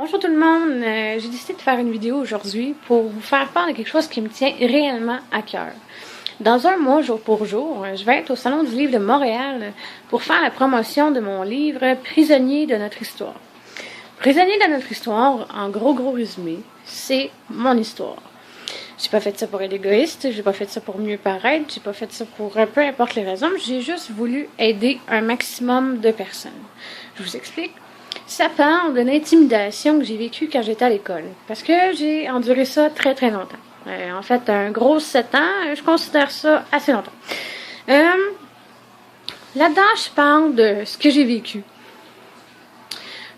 Bonjour tout le monde, j'ai décidé de faire une vidéo aujourd'hui pour vous faire part de quelque chose qui me tient réellement à cœur. Dans un mois, jour pour jour, je vais être au Salon du Livre de Montréal pour faire la promotion de mon livre « Prisonnier de notre histoire ». Prisonnier de notre histoire, en gros résumé, c'est mon histoire. J'ai pas fait ça pour être égoïste, j'ai pas fait ça pour mieux paraître, j'ai pas fait ça pour peu importe les raisons, j'ai juste voulu aider un maximum de personnes. Je vous explique. Ça part de l'intimidation que j'ai vécue quand j'étais à l'école. Parce que j'ai enduré ça très longtemps. En fait, un gros 7 ans, je considère ça assez longtemps. Là-dedans, je parle de ce que j'ai vécu.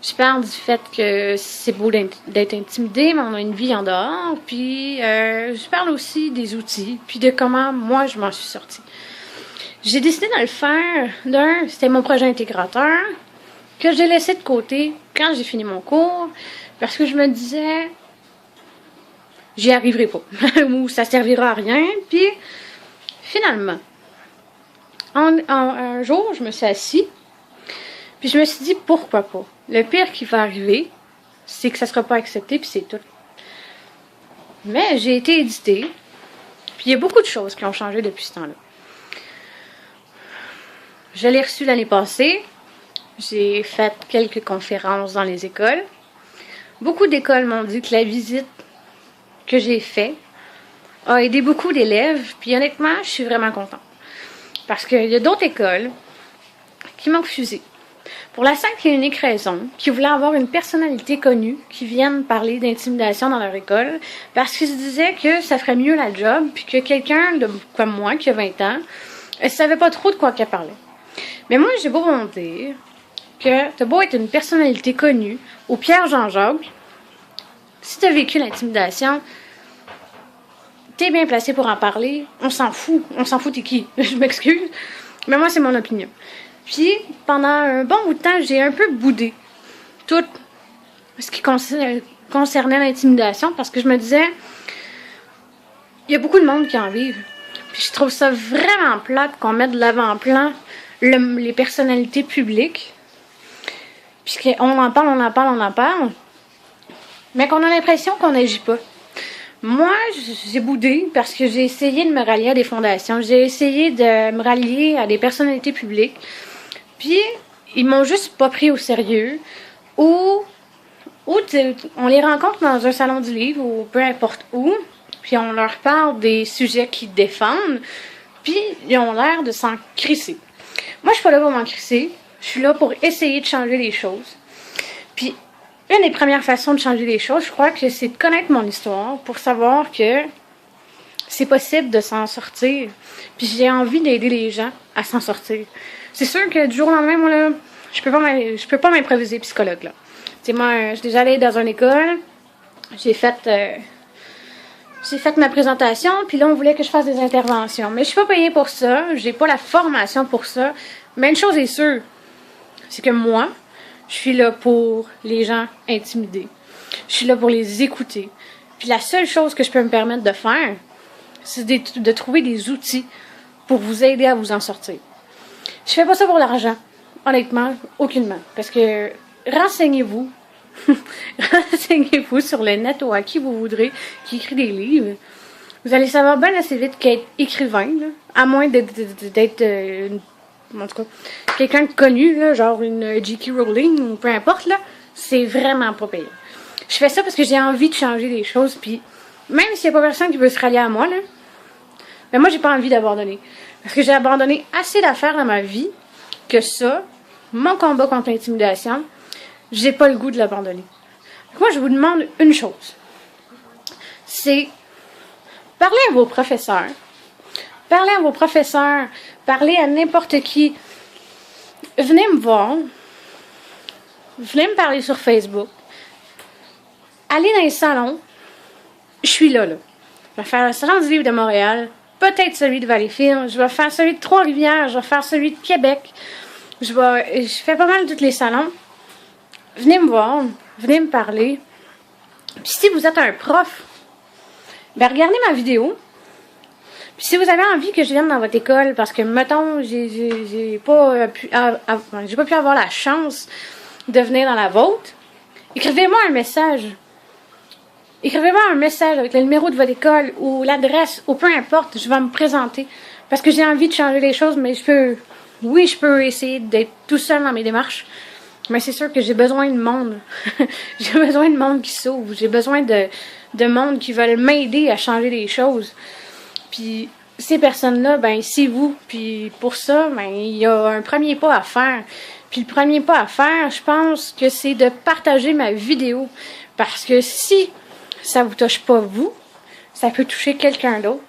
Je parle du fait que c'est beau d'être intimidé, mais on a une vie en dehors. Puis, je parle aussi des outils, puis de comment moi, je m'en suis sortie. J'ai décidé de le faire. C'était mon projet intégrateur, que j'ai laissé de côté quand j'ai fini mon cours, parce que je me disais, j'y arriverai pas, ou ça servira à rien. Puis, finalement, un jour, je me suis assise, puis je me suis dit, pourquoi pas? Le pire qui va arriver, c'est que ça sera pas accepté, puis c'est tout. Mais j'ai été éditée, puis il y a beaucoup de choses qui ont changé depuis ce temps-là. Je l'ai reçu l'année passée. J'ai fait quelques conférences dans les écoles. Beaucoup d'écoles m'ont dit que la visite que j'ai faite a aidé beaucoup d'élèves. Puis honnêtement, je suis vraiment contente. Parce qu'il y a d'autres écoles qui m'ont refusé. Pour la simple et unique raison qu'ils voulaient avoir une personnalité connue qui vienne parler d'intimidation dans leur école. Parce qu'ils se disaient que ça ferait mieux la job. Puis que quelqu'un comme moi, qui a 20 ans, ne savait pas trop de quoi qu'elle parlait. Mais moi, j'ai beau vous dire que t'as beau être une personnalité connue, ou Pierre Jean-Jacques, si t'as vécu l'intimidation, t'es bien placé pour en parler, on s'en fout t'es qui, je m'excuse, mais moi c'est mon opinion. Puis, pendant un bon bout de temps, j'ai un peu boudé tout ce qui concernait l'intimidation, parce que je me disais, il y a beaucoup de monde qui en vivent, puis je trouve ça vraiment plate qu'on mette de l'avant-plan les personnalités publiques, puisqu'on en parle, mais qu'on a l'impression qu'on n'agit pas. Moi, j'ai boudé parce que j'ai essayé de me rallier à des fondations, j'ai essayé de me rallier à des personnalités publiques, puis ils m'ont juste pas pris au sérieux, ou on les rencontre dans un salon du livre, ou peu importe où, puis on leur parle des sujets qu'ils défendent, puis ils ont l'air de s'en crisser. Moi, je suis pas là pour m'en crisser. Je suis là pour essayer de changer les choses. Puis, une des premières façons de changer les choses, je crois que c'est de connaître mon histoire pour savoir que c'est possible de s'en sortir. Puis, j'ai envie d'aider les gens à s'en sortir. C'est sûr que du jour au lendemain, moi, là, je peux pas m'improviser psychologue, là. Tu sais, moi, je suis déjà allée dans une école. J'ai fait ma présentation, puis là, on voulait que je fasse des interventions. Mais je suis pas payée pour ça, j'ai pas la formation pour ça. Mais une chose est sûre, c'est que moi, je suis là pour les gens intimidés. Je suis là pour les écouter. Puis la seule chose que je peux me permettre de faire, c'est de trouver des outils pour vous aider à vous en sortir. Je fais pas ça pour l'argent, honnêtement, aucunement. Parce que renseignez-vous. Renseignez-vous sur le net ou à qui vous voudrez qui écrit des livres. Vous allez savoir bien assez vite qu'être écrivain, là, à moins d'être en tout cas, quelqu'un de connu, là, genre une J.K. Rowling ou peu importe, là, c'est vraiment pas payant. Je fais ça parce que j'ai envie de changer les choses, puis même s'il n'y a pas personne qui veut se rallier à moi, là, mais moi j'ai pas envie d'abandonner. Parce que j'ai abandonné assez d'affaires dans ma vie que ça, mon combat contre l'intimidation, j'ai pas le goût de l'abandonner. Moi, je vous demande une chose. C'est parler à vos professeurs. Parlez à vos professeurs. Parlez à n'importe qui. Venez me voir. Venez me parler sur Facebook. Allez dans les salons. Je suis là. Je vais faire le Salon du Livre de Montréal. Peut-être celui de Valleyfield. Je vais faire celui de Trois-Rivières. Je vais faire celui de Québec. Je fais pas mal tous les salons. Venez me voir, venez me parler. Puis si vous êtes un prof, ben regardez ma vidéo. Puis si vous avez envie que je vienne dans votre école, parce que, mettons, j'ai pas pu avoir la chance de venir dans la vôtre, écrivez-moi un message. Écrivez-moi un message avec le numéro de votre école ou l'adresse ou peu importe, je vais me présenter. Parce que j'ai envie de changer les choses, mais je peux essayer d'être tout seul dans mes démarches. Mais c'est sûr que j'ai besoin de monde. J'ai besoin de monde qui s'ouvre. J'ai besoin de monde qui veulent m'aider à changer les choses. Puis ces personnes-là, ben c'est vous. Puis pour ça, ben il y a un premier pas à faire. Puis le premier pas à faire, je pense que c'est de partager ma vidéo. Parce que si ça vous touche pas vous, ça peut toucher quelqu'un d'autre.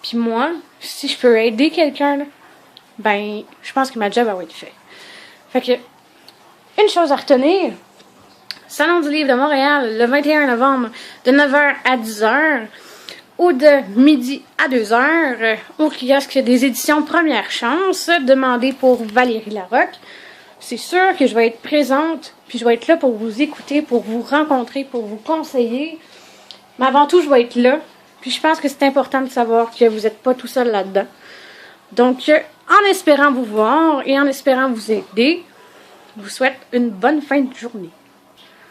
Puis moi, si je peux aider quelqu'un, ben je pense que ma job va être faite. Fait que une chose à retenir, Salon du livre de Montréal, le 21 novembre, de 9h à 10h, ou de midi à 2h, au kiosque des éditions Première Chance, demandez pour Valérie Larocque. C'est sûr que je vais être présente, puis je vais être là pour vous écouter, pour vous rencontrer, pour vous conseiller. Mais avant tout, je vais être là. Puis je pense que c'est important de savoir que vous n'êtes pas tout seul là-dedans. Donc, en espérant vous voir et en espérant vous aider, je vous souhaite une bonne fin de journée.